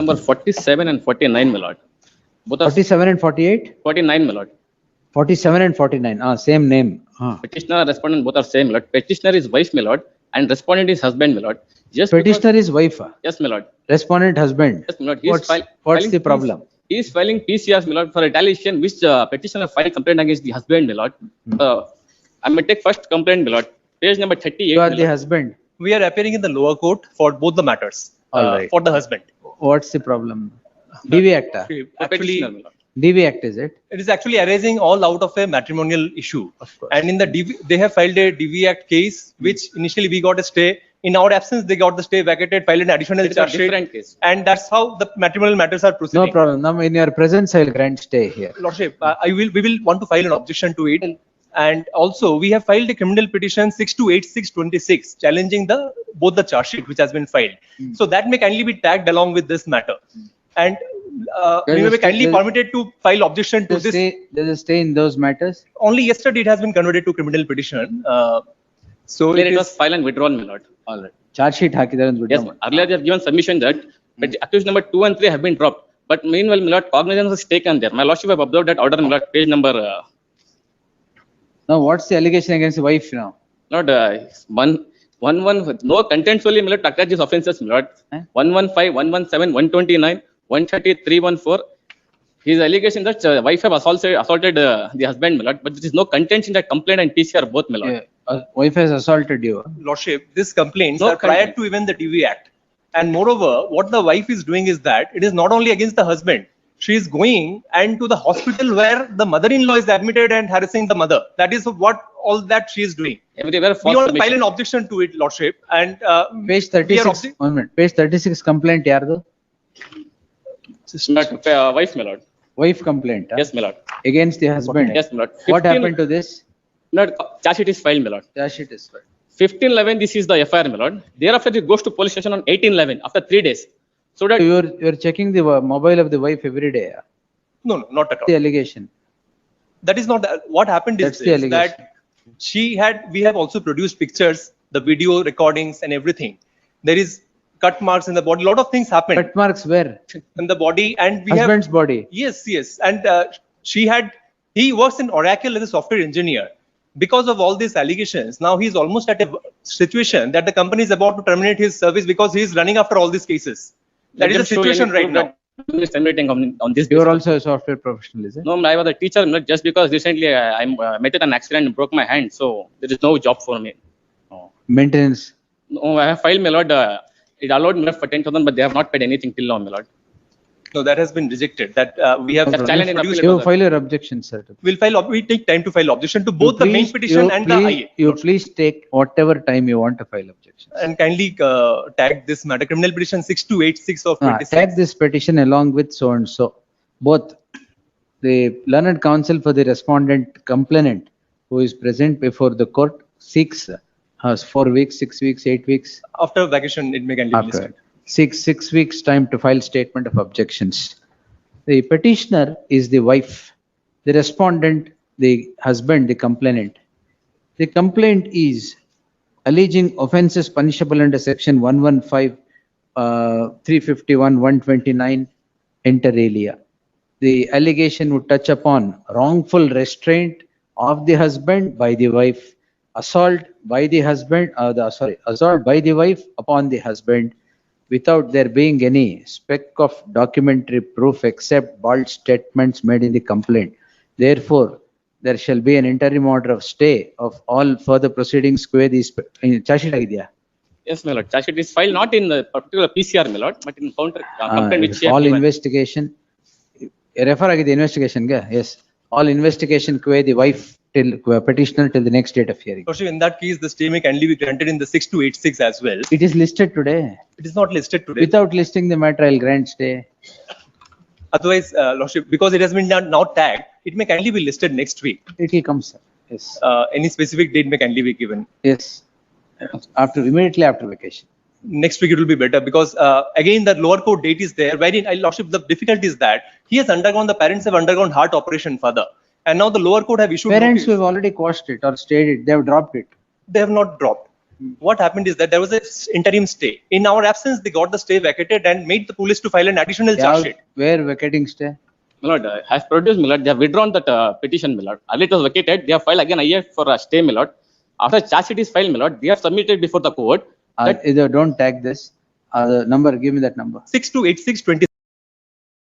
Number 47 and 49, my lord. Both are 47 and 48? 49, my lord. 47 and 49. Same name. Petitioner and respondent both are same, my lord. Petitioner is wife, my lord, and respondent is husband, my lord. Just because- Petitioner is wife. Yes, my lord. Respondent husband. Yes, my lord. He is What's filing the problem? He is filing PCRs, my lord, for retaliation, which petitioner filed complaint against the husband, my lord. I may take first complaint, my lord. Page number 38. You are my the lord. husband. We are appearing in the lower court for both the matters. All right. For the husband. What's the problem? DV Act. Actually, Petitioner, my lord. DV Act, is it? it is actually arising all out of a matrimonial issue. Of course. And in the they have filed a DV Act case, which initially we got a stay. In our absence, they got the stay vacated, filed an additional It is a charge sheet, different case. and that's how the matrimonial matters are proceeding. No problem. Now in your presence, I will grant stay here. Lordship, we will want to file an objection to it. And also, we have filed a criminal petition 628626 challenging both the charge sheet which has been filed. So that may kindly be tagged along with this matter. And we may be kindly permitted to file objection to this. Does it stay in those matters? Only yesterday it has been converted to criminal petition. So Earlier it it was is, filed and withdrawn, my lord. All right. Charge sheet hakidare ಅಂತ Yes, ಬಿಟ್ಟು earlier they have given submission that accused number 2 and 3 have been dropped. But meanwhile, my lord, cognizance was taken there. My lordship have observed that order, my lord, page number, Now what's the allegation against the wife now? Lord, no contents only, my lord, to attach these offences, my lord. Eh? 115, 117, 129, 130, 314. His allegation that wife have assaulted the husband, my lord, but there is no contents in that complaint and PCR both, my lord. Wife has assaulted you. Lordship, these complaints No are prior content. to even the DV Act. And moreover, what the wife is doing is that it is not only against the husband. She is going and to the hospital where the mother-in-law is admitted and harassing the mother. That is what all that she is doing. Everywhere We false want to file submission. an objection to it, Lordship. And Page we are 36. 1 minute. Page 36 complaint ಯಾರ್ದು? My lord, wife, my lord. Wife complaint. Yes, my lord. Against the husband. Yes, my lord. What 15 happened to this? My lord, charge sheet is filed, my lord. Charge sheet is filed. 1511, this is the FIR, my lord. Thereafter, it goes to police station on 1811 after 3 days. So that You're checking the mobile of the wife every day. no, not at all. The allegation. That is not what happened. That's Is the this, that we have also produced pictures, the video recordings, and everything. There is cut marks in the body. A lot of things happened Cut marks where? in the body, and we Husband's have body. yes, and he works in Oracle as a software engineer. Because of all these allegations, now he's almost at a situation that the company is about to terminate his service because he is running after all these cases. That let is them the show situation any right proof now. that is terminating on this You are basis. also a software professional, is it? No, I was a teacher, my lord, just because recently I met with an accident and broke my hand, so there is no job for me. Maintenance. No, I have filed, my lord. It allowed me for 10,000, but they have not paid anything till now, my lord. No, that has been rejected. That we have That challenge in produced. appeal- You file your objection, sir. We take time to file objection to both the main petition and the IA. You please take whatever time you want to file objections. And kindly tag this matter, criminal petition 6286 of 26. Tag this petition along with so and so. Both the learned counsel for the respondent complainant who is present before the court seeks has 4 weeks, 6 weeks, 8 weeks. After vacation, it may kindly be After listed. 6 weeks time to file statement of objections. The petitioner is the wife, the respondent, the husband, the complainant. The complaint is alleging offences punishable under section 115, 351, 129, inter alia. The allegation would touch upon wrongful restraint of the husband by the wife, assault by the husband, assault by the wife upon the husband, without there being any speck of documentary proof except bald statements made in the complaint. Therefore, there shall be an interim order of stay of all further proceedings. Charge sheet ಆಗಿದೆಯಾ? Yes, my lord. Charge sheet is filed not in the particular PCR, my lord, but in counter complaint which she has All given. investigation. Refer ಆಗಿದೆ investigation ಗೆ? Yes. All investigation the wife till petitioner till the next date of hearing. Lordship, in that case, the stay may kindly be granted in the 6286 as well. It is listed today. It is not listed today. Without listing the matter, I'll grant stay. Otherwise, Lordship, because it has been now tagged, it may kindly be listed next week. It will come, sir. Yes. Any specific date may kindly be given. Yes. Immediately after vacation. Next week it will be better because again the lower court date is there. Wherein, Lordship, the difficulty is that the parents have undergone heart operation, father, and now the lower court have issued Parents who notice. have already quashed it or stayed it, they have dropped it. They have not dropped. What happened is that there was a interim stay. In our absence, they got the stay vacated and made the police to file an additional charge sheet. Where vacating stay? My lord, has produced, my lord, they have withdrawn that petition, my lord. Earlier it was vacated, they have filed again IF for a stay, my lord. After charge sheet is filed, my lord, they have submitted before the court. Either don't tag this, the number, give me that number. 628626.